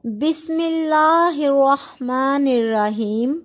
بسم اللہ الرحمن الرحیم۔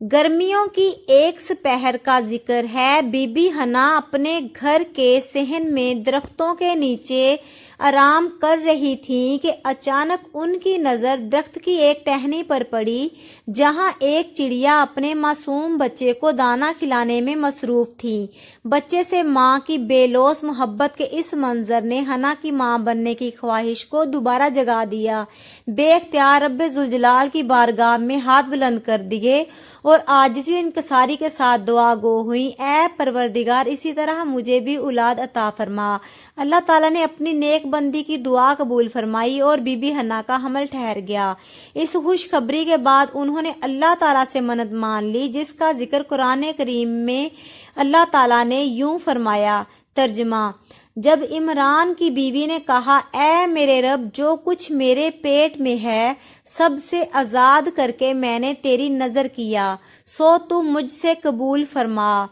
گرمیوں کی ایک سپہر کا ذکر ہے۔ بی بی حنا اپنے گھر کے صحن میں درختوں کے نیچے آرام کر رہی تھیں کہ اچانک ان کی نظر درخت کی ایک ٹہنی پر پڑی جہاں ایک چڑیا اپنے معصوم بچے کو دانہ کھلانے میں مصروف تھی۔ بچے سے ماں کی بے لوث محبت کے اس منظر نے حنا کی ماں بننے کی خواہش کو دوبارہ جگا دیا۔ بے اختیار رب ذوالجلال کی بارگاہ میں ہاتھ بلند کر دیے اور عاجزی و انکساری کے ساتھ دعا گو ہوئیں، اے پروردگار اسی طرح مجھے بھی اولاد عطا فرما۔ اللہ تعالیٰ نے اپنی نیک بندی کی دعا قبول فرمائی اور بی بی حنا کا حمل ٹھہر گیا۔ اس خوشخبری کے بعد انہوں نے اللہ تعالیٰ سے منت مان لی، جس کا ذکر قرآن کریم میں اللہ تعالیٰ نے یوں فرمایا۔ ترجمہ: جب عمران کی بیوی نے کہا، اے میرے رب، جو کچھ میرے پیٹ میں ہے سب سے آزاد کر کے میں نے تیری نذر کیا، سو تو مجھ سے قبول فرما،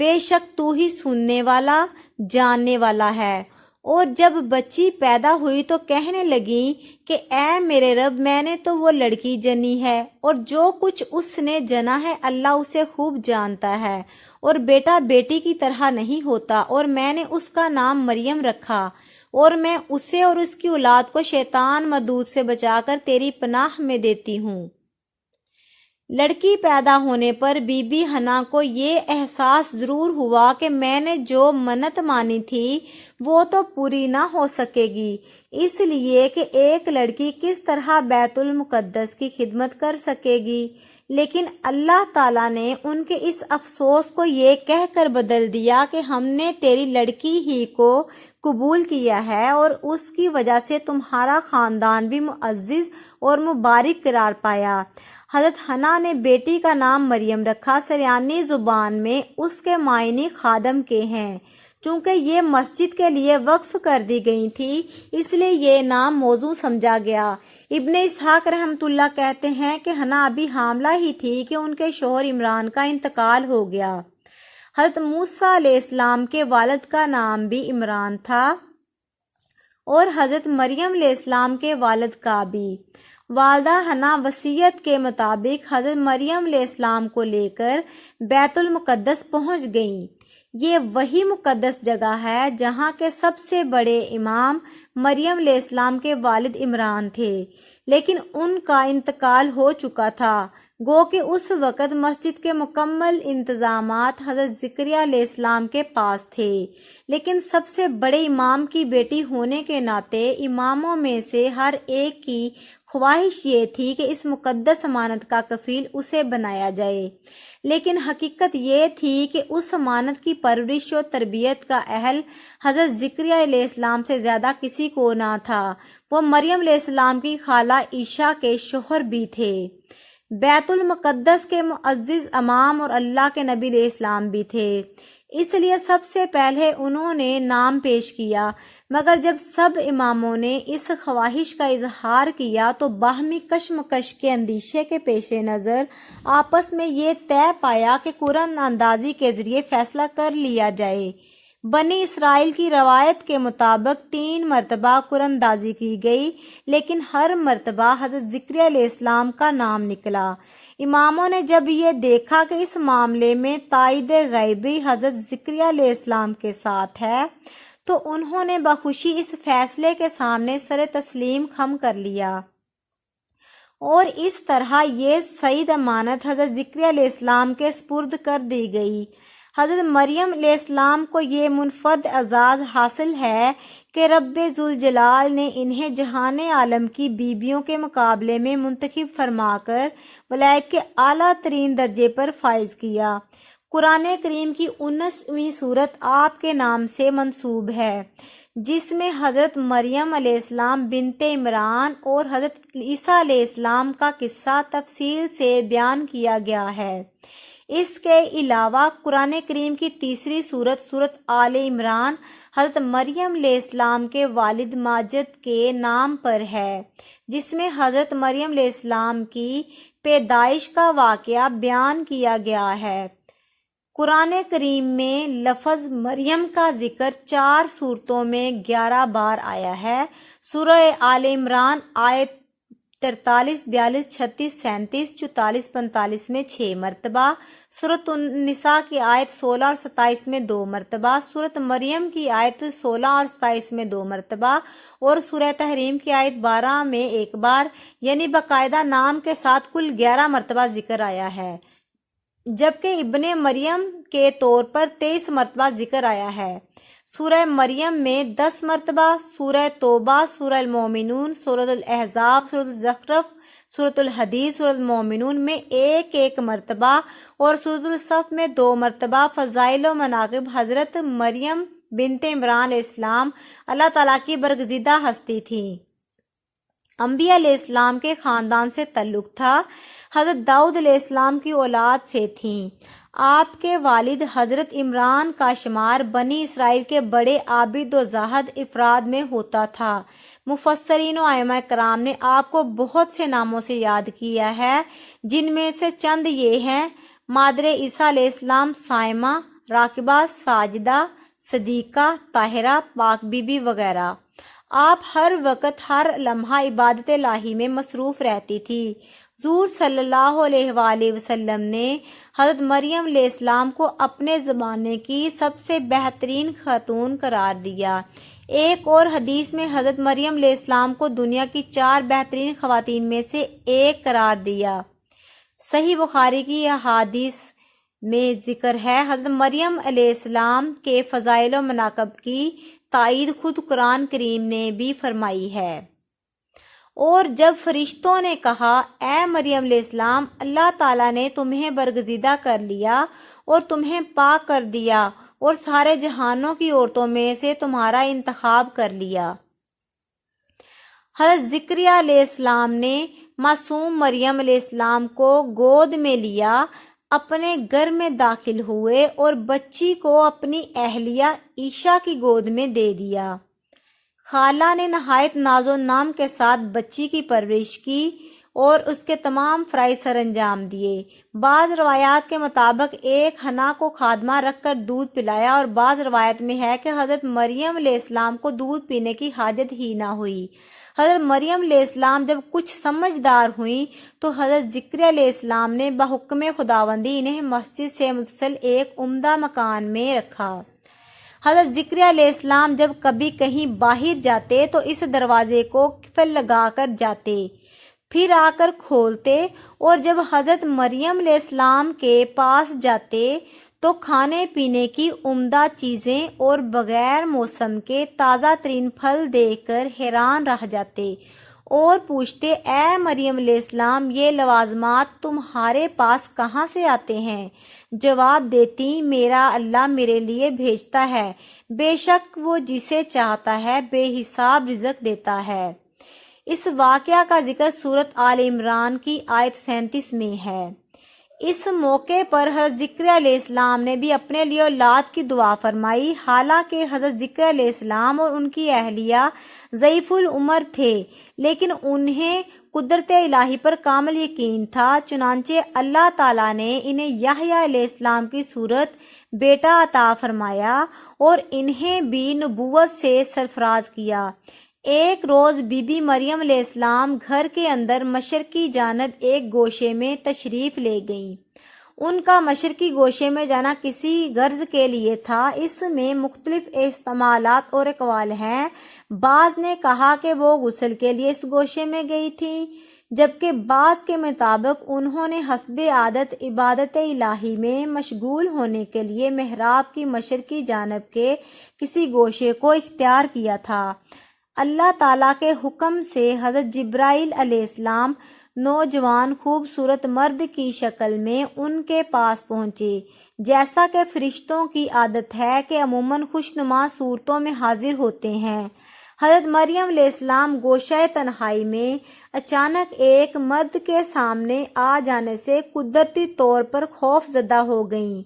بے شک تو ہی سننے والا جاننے والا ہے۔ اور جب بچی پیدا ہوئی تو کہنے لگی کہ اے میرے رب، میں نے تو وہ لڑکی جنی ہے اور جو کچھ اس نے جنا ہے اللہ اسے خوب جانتا ہے، اور بیٹا بیٹی کی طرح نہیں ہوتا، اور میں نے اس کا نام مریم رکھا، اور میں اسے اور اس کی اولاد کو شیطان مردود سے بچا کر تیری پناہ میں دیتی ہوں۔ لڑکی پیدا ہونے پر بی بی حنا کو یہ احساس ضرور ہوا کہ میں نے جو منت مانی تھی وہ تو پوری نہ ہو سکے گی، اس لیے کہ ایک لڑکی کس طرح بیت المقدس کی خدمت کر سکے گی، لیکن اللہ تعالیٰ نے ان کے اس افسوس کو یہ کہہ کر بدل دیا کہ ہم نے تیری لڑکی ہی کو قبول کیا ہے اور اس کی وجہ سے تمہارا خاندان بھی معزز اور مبارک قرار پایا۔ حضرت حنا نے بیٹی کا نام مریم رکھا۔ سریانی زبان میں اس کے معنی خادم کے ہیں۔ چونکہ یہ مسجد کے لیے وقف کر دی گئی تھی اس لیے یہ نام موزوں سمجھا گیا۔ ابن اسحاق رحمۃ اللہ کہتے ہیں کہ حنا ابھی حاملہ ہی تھی کہ ان کے شوہر عمران کا انتقال ہو گیا۔ حضرت موسیٰ علیہ السلام کے والد کا نام بھی عمران تھا اور حضرت مریم علیہ السلام کے والد کا بھی۔ والدہ حنا وصیت کے مطابق حضرت مریم علیہ السلام کو لے کر بیت المقدس پہنچ گئیں۔ یہ وہی مقدس جگہ ہے جہاں کے سب سے بڑے امام مریم علیہ السلام کے والد عمران تھے، لیکن ان کا انتقال ہو چکا تھا، گو کہ اس وقت مسجد کے مکمل انتظامات حضرت زکریا علیہ السلام کے پاس تھے، لیکن سب سے بڑے امام کی بیٹی ہونے کے ناطے اماموں میں سے ہر ایک کی خواہش یہ تھی کہ اس مقدس امانت کا کفیل اسے بنایا جائے، لیکن حقیقت یہ تھی کہ اس امانت کی پرورش و تربیت کا اہل حضرت زکریا علیہ السلام سے زیادہ کسی کو نہ تھا۔ وہ مریم علیہ السلام کی خالہ عیسیٰ کے شوہر بھی تھے، بیت المقدس کے معزز امام اور اللہ کے نبی علیہ السلام بھی تھے، اس لیے سب سے پہلے انہوں نے نام پیش کیا، مگر جب سب اماموں نے اس خواہش کا اظہار کیا تو باہمی کشمکش کے اندیشے کے پیش نظر آپس میں یہ طے پایا کہ قرعہ اندازی کے ذریعے فیصلہ کر لیا جائے۔ بنی اسرائیل کی روایت کے مطابق 3 مرتبہ قرعہ اندازی کی گئی، لیکن ہر مرتبہ حضرت زکریا علیہ السلام کا نام نکلا۔ اماموں نے جب یہ دیکھا کہ اس معاملے میں تائید غیبی حضرت زکریا علیہ السلام کے ساتھ ہے تو انہوں نے بخوشی اس فیصلے کے سامنے سر تسلیم خم کر لیا، اور اس طرح یہ سعید امانت حضرت زکریا علیہ السلام کے سپرد کر دی گئی۔ حضرت مریم علیہ السلام کو یہ منفرد اعزاز حاصل ہے کہ رب ذوالجلال نے انہیں جہان عالم کی بیویوں کے مقابلے میں منتخب فرما کر ولایت کے اعلیٰ ترین درجے پر فائز کیا۔ قرآن کریم کی 19ویں سورت آپ کے نام سے منسوب ہے، جس میں حضرت مریم علیہ السلام بنت عمران اور حضرت عیسیٰ علیہ السلام کا قصہ تفصیل سے بیان کیا گیا ہے۔ اس کے علاوہ قرآن کریم کی تیسری سورت سورت آل عمران حضرت مریم علیہ السلام کے والد ماجد کے نام پر ہے، جس میں حضرت مریم علیہ السلام کی پیدائش کا واقعہ بیان کیا گیا ہے۔ قرآن کریم میں لفظ مریم کا ذکر 4 صورتوں میں 11 بار آیا ہے۔ سورہ آل عمران آیت 43، 42، 36، 37، 44، 45 میں 6 مرتبہ، سورۃ النساء کی آیت 16 اور 27 میں 2 مرتبہ، سورۃ مریم کی آیت 16 اور 27 میں 2 مرتبہ اور سورہ تحریم کی آیت 12 میں 1 بار، یعنی باقاعدہ نام کے ساتھ کل 11 مرتبہ ذکر آیا ہے، جبکہ ابن مریم کے طور پر 23 مرتبہ ذکر آیا ہے۔ سورہ مریم میں 10 مرتبہ، سورہ توبہ، سورہ المومنون، سورۃ الاحزاب، سورۃ الزخرف، سورۃ الحدید، سورۃ المومنون میں 1 مرتبہ اور سورۃ الصف میں 2 مرتبہ فضائل و مناقب حضرت مریم بنت عمران علیہ السلام اللہ تعالیٰ کی برگزیدہ ہستی تھی۔ انبیاء علیہ السلام کے خاندان سے تعلق تھا۔ حضرت داؤد علیہ السلام کی اولاد سے تھیں۔ آپ کے والد حضرت عمران کا شمار بنی اسرائیل کے بڑے عابد و زاہد افراد میں ہوتا تھا۔ مفسرین و ائمہ کرام نے آپ کو بہت سے ناموں سے یاد کیا ہے، جن میں سے چند یہ ہیں: مادر عیسیٰ علیہ السلام، صائمہ، راکبہ، ساجدہ، صدیقہ، طاہرہ، پاک بی بی وغیرہ۔ آپ ہر وقت ہر لمحہ عبادت الہی میں مصروف رہتی تھی۔ حضور صلی اللہ علیہ وآلہ وسلم نے حضرت مریم علیہ السلام کو اپنے زمانے کی سب سے بہترین خاتون قرار دیا۔ ایک اور حدیث میں حضرت مریم علیہ السلام کو دنیا کی 4 بہترین خواتین میں سے ایک قرار دیا۔ صحیح بخاری کی احادیث میں ذکر ہے، حضرت مریم علیہ السلام کے فضائل و مناقب کی تائید خود قرآن کریم نے بھی فرمائی ہے۔ اور جب فرشتوں نے کہا، اے مریم علیہ السلام، اللہ تعالیٰ نے تمہیں برگزیدہ کر لیا اور تمہیں پاک کر دیا اور سارے جہانوں کی عورتوں میں سے تمہارا انتخاب کر لیا۔ حضرت زکریا علیہ السلام نے معصوم مریم علیہ السلام کو گود میں لیا، اپنے گھر میں داخل ہوئے اور بچی کو اپنی اہلیہ عائشہ کی گود میں دے دیا۔ خالہ نے نہایت ناز و نام کے ساتھ بچی کی پرورش کی اور اس کے تمام فرائض سر انجام دیے۔ بعض روایات کے مطابق ایک حنا کو خادمہ رکھ کر دودھ پلایا، اور بعض روایت میں ہے کہ حضرت مریم علیہ السلام کو دودھ پینے کی حاجت ہی نہ ہوئی۔ حضرت مریم علیہ السلام جب کچھ سمجھدار ہوئیں تو حضرت زکریا علیہ السلام نے بحکم خداوندی انہیں مسجد سے متصل ایک عمدہ مکان میں رکھا۔ حضرت زکریا علیہ السلام جب کبھی کہیں باہر جاتے تو اس دروازے کو قفل لگا کر جاتے، پھر آ کر کھولتے، اور جب حضرت مریم علیہ السلام کے پاس جاتے تو کھانے پینے کی عمدہ چیزیں اور بغیر موسم کے تازہ ترین پھل دیکھ کر حیران رہ جاتے اور پوچھتے، اے مریم علیہ السلام، یہ لوازمات تمہارے پاس کہاں سے آتے ہیں؟ جواب دیتی، میرا اللہ میرے لیے بھیجتا ہے، بے شک وہ جسے چاہتا ہے بے حساب رزق دیتا ہے۔ اس واقعہ کا ذکر سورۃ آل عمران کی آیت 37 میں ہے۔ اس موقع پر حضرت زکریا علیہ السلام نے بھی اپنے لیے اولاد کی دعا فرمائی۔ حالانکہ حضرت زکریا علیہ السلام اور ان کی اہلیہ ضعیف العمر تھے، لیکن انہیں قدرت الہی پر کامل یقین تھا، چنانچہ اللہ تعالیٰ نے انہیں یحییٰ علیہ السلام کی صورت بیٹا عطا فرمایا اور انہیں بھی نبوت سے سرفراز کیا۔ ایک روز بی بی مریم علیہ السلام گھر کے اندر مشرقی جانب ایک گوشے میں تشریف لے گئیں۔ ان کا مشرقی گوشے میں جانا کسی غرض کے لیے تھا۔ اس میں مختلف احتمالات اور اقوال ہیں۔ بعض نے کہا کہ وہ غسل کے لیے اس گوشے میں گئی تھیں، جبکہ بعض کے مطابق انہوں نے حسب عادت عبادت الہی میں مشغول ہونے کے لیے محراب کی مشرقی جانب کے کسی گوشے کو اختیار کیا تھا۔ اللہ تعالیٰ کے حکم سے حضرت جبرائیل علیہ السلام نوجوان خوبصورت مرد کی شکل میں ان کے پاس پہنچے۔ جیسا کہ فرشتوں کی عادت ہے کہ عموماً خوشنما صورتوں میں حاضر ہوتے ہیں، حضرت مریم علیہ السلام گوشہ تنہائی میں اچانک ایک مرد کے سامنے آ جانے سے قدرتی طور پر خوف زدہ ہو گئیں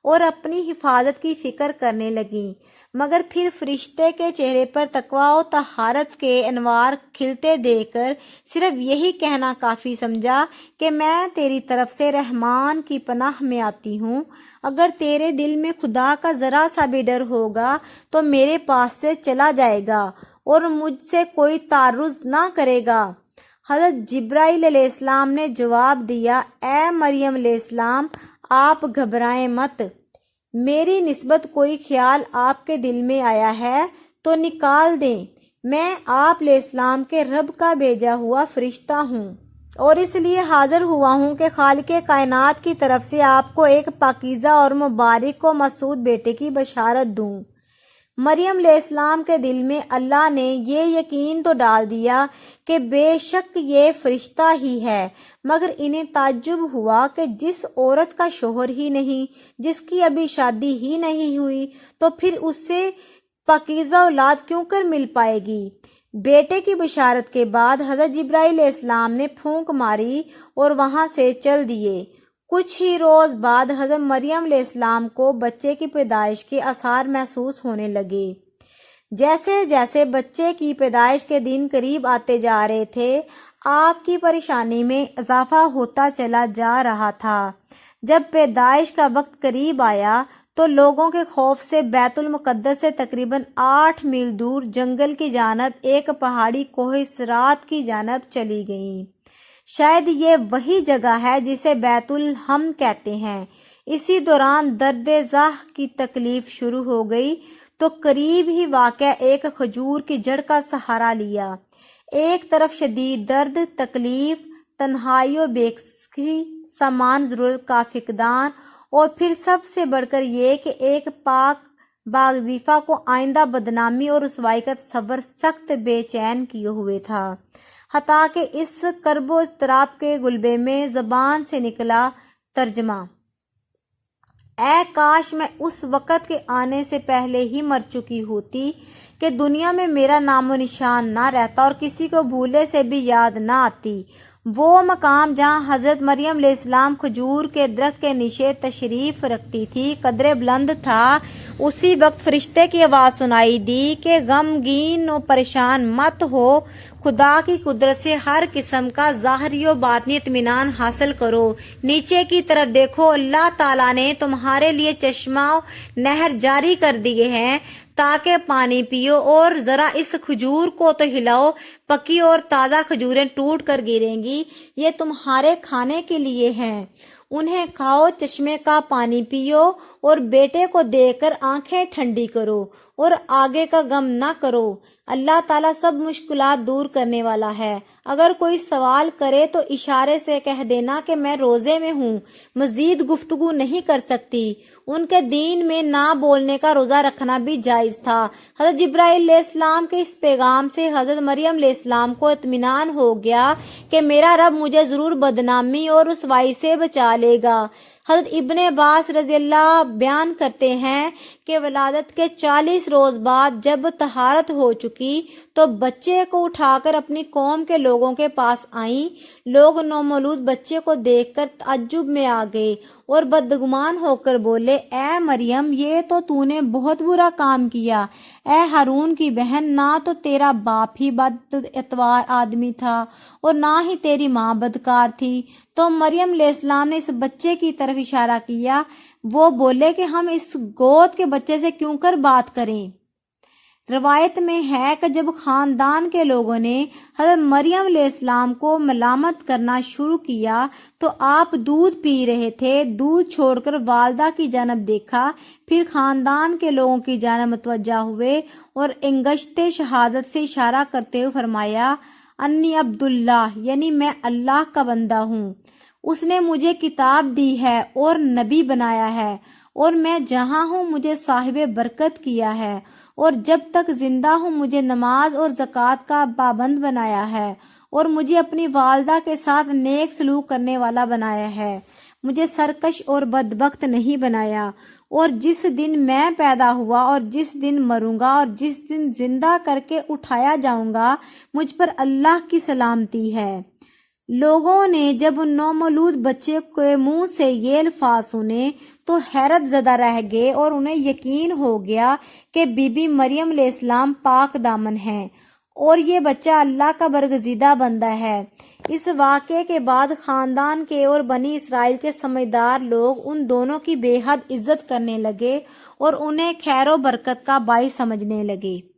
اور اپنی حفاظت کی فکر کرنے لگیں۔ مگر پھر فرشتے کے چہرے پر تقویٰ و طہارت کے انوار کھلتے دیکھ کر صرف یہی کہنا کافی سمجھا کہ میں تیری طرف سے رحمان کی پناہ میں آتی ہوں۔ اگر تیرے دل میں خدا کا ذرا سا بھی ڈر ہوگا تو میرے پاس سے چلا جائے گا اور مجھ سے کوئی تعرض نہ کرے گا۔ حضرت جبرائیل علیہ السلام نے جواب دیا، اے مریم علیہ السلام، آپ گھبرائیں مت۔ میری نسبت کوئی خیال آپ کے دل میں آیا ہے تو نکال دیں۔ میں آپ علیہ السلام کے رب کا بھیجا ہوا فرشتہ ہوں اور اس لیے حاضر ہوا ہوں کہ خالق کائنات کی طرف سے آپ کو ایک پاکیزہ اور مبارک و مسعود بیٹے کی بشارت دوں۔ مریم علیہ السلام کے دل میں اللہ نے یہ یقین تو ڈال دیا کہ بے شک یہ فرشتہ ہی ہے، مگر انہیں تعجب ہوا کہ جس عورت کا شوہر ہی نہیں، جس کی ابھی شادی ہی نہیں ہوئی، تو پھر اس سے پاکیزہ اولاد کیوں کر مل پائے گی۔ بیٹے کی بشارت کے بعد حضرت جبرائیل علیہ السلام نے پھونک ماری اور وہاں سے چل دیے۔ کچھ ہی روز بعد حضرت مریم علیہ السلام کو بچے کی پیدائش کے آثار محسوس ہونے لگے۔ جیسے جیسے بچے کی پیدائش کے دن قریب آتے جا رہے تھے، آپ کی پریشانی میں اضافہ ہوتا چلا جا رہا تھا۔ جب پیدائش کا وقت قریب آیا تو لوگوں کے خوف سے بیت المقدس سے تقریباً 8 میل دور جنگل کی جانب ایک پہاڑی کوہ صراط کی جانب چلی گئیں۔ شاید یہ وہی جگہ ہے جسے بیت الحم کہتے ہیں۔ اسی دوران درد ذاہ کی تکلیف شروع ہو گئی تو قریب ہی واقع ایک کھجور کی جڑ کا سہارا لیا۔ ایک طرف شدید درد، تکلیف، تنہائی و بے کسی، سامان ضرورت کا فقدان، اور پھر سب سے بڑھ کر یہ کہ ایک پاک باغزیفہ کو آئندہ بدنامی اور رسوائی کا تصور سخت بے چین کیے ہوئے تھا، حتیٰ کہ اس کرب و اضطراب کے غلبے میں زبان سے نکلا ترجمہ، اے کاش میں اس وقت کے آنے سے پہلے ہی مر چکی ہوتی کہ دنیا میں میرا نام و نشان نہ رہتا اور کسی کو بھولے سے بھی یاد نہ آتی۔ وہ مقام جہاں حضرت مریم علیہ السلام کھجور کے درخت کے نیچے تشریف رکھتی تھی قدرے بلند تھا۔ اسی وقت فرشتے کی آواز سنائی دی کہ غمگین و پریشان مت ہو، خدا کی قدرت سے ہر قسم کا ظاہری و باطنی اطمینان حاصل کرو۔ نیچے کی طرف دیکھو، اللہ تعالیٰ نے تمہارے لیے چشمہ و نہر جاری کر دیے ہیں تاکہ پانی پیو، اور ذرا اس کھجور کو تو ہلاؤ، پکی اور تازہ کھجوریں ٹوٹ کر گریں گی، یہ تمہارے کھانے کے لیے ہیں، انہیں کھاؤ، چشمے کا پانی پیو اور بیٹے کو دیکھ کر آنکھیں ٹھنڈی کرو اور آگے کا غم نہ کرو۔ اللہ تعالیٰ سب مشکلات دور کرنے والا ہے۔ اگر کوئی سوال کرے تو اشارے سے کہہ دینا کہ میں روزے میں ہوں، مزید گفتگو نہیں کر سکتی۔ ان کے دین میں نہ بولنے کا روزہ رکھنا بھی جائز تھا۔ حضرت جبرائیل علیہ السلام کے اس پیغام سے حضرت مریم علیہ السلام کو اطمینان ہو گیا کہ میرا رب مجھے ضرور بدنامی اور رسوائی سے بچا لے گا۔ حضرت ابن عباس رضی اللہ بیان کرتے ہیں کہ ولادت کے 40 روز بعد جب طہارت ہو چکی تو بچے کو اٹھا کر اپنی قوم کے لوگوں کے پاس آئیں۔ لوگ نومولود بچے کو دیکھ کر تعجب میں آ گئے اور بدگمان ہو کر بولے، اے مریم، یہ تو تو نے بہت برا کام کیا۔ اے ہارون کی بہن، نہ تو تیرا باپ ہی بد اتوار آدمی تھا اور نہ ہی تیری ماں بدکار تھی۔ تو مریم علیہ السلام نے اس بچے کی طرف اشارہ کیا۔ وہ بولے کہ ہم اس گود کے بچے سے کیوں کر بات کریں۔ روایت میں ہے کہ جب خاندان کے لوگوں نے حضرت مریم علیہ السلام کو ملامت کرنا شروع کیا تو آپ دودھ پی رہے تھے، دودھ چھوڑ کر والدہ کی جانب دیکھا، پھر خاندان کے لوگوں کی جانب متوجہ ہوئے اور انگشت شہادت سے اشارہ کرتے ہوئے فرمایا، انی عبداللہ، یعنی میں اللہ کا بندہ ہوں، اس نے مجھے کتاب دی ہے اور نبی بنایا ہے، اور میں جہاں ہوں مجھے صاحب برکت کیا ہے، اور جب تک زندہ ہوں مجھے نماز اور زکوٰۃ کا پابند بنایا ہے، اور مجھے اپنی والدہ کے ساتھ نیک سلوک کرنے والا بنایا ہے، مجھے سرکش اور بدبخت نہیں بنایا، اور جس دن میں پیدا ہوا اور جس دن مروں گا اور جس دن زندہ کر کے اٹھایا جاؤں گا، مجھ پر اللہ کی سلامتی ہے۔ لوگوں نے جب نومولود بچے کے منہ سے یہ الفاظ سنے تو حیرت زدہ رہ گئے اور انہیں یقین ہو گیا کہ بی بی مریم علیہ السلام پاک دامن ہیں اور یہ بچہ اللہ کا برگزیدہ بندہ ہے۔ اس واقعے کے بعد خاندان کے اور بنی اسرائیل کے سمجھدار لوگ ان دونوں کی بے حد عزت کرنے لگے اور انہیں خیر و برکت کا باعث سمجھنے لگے۔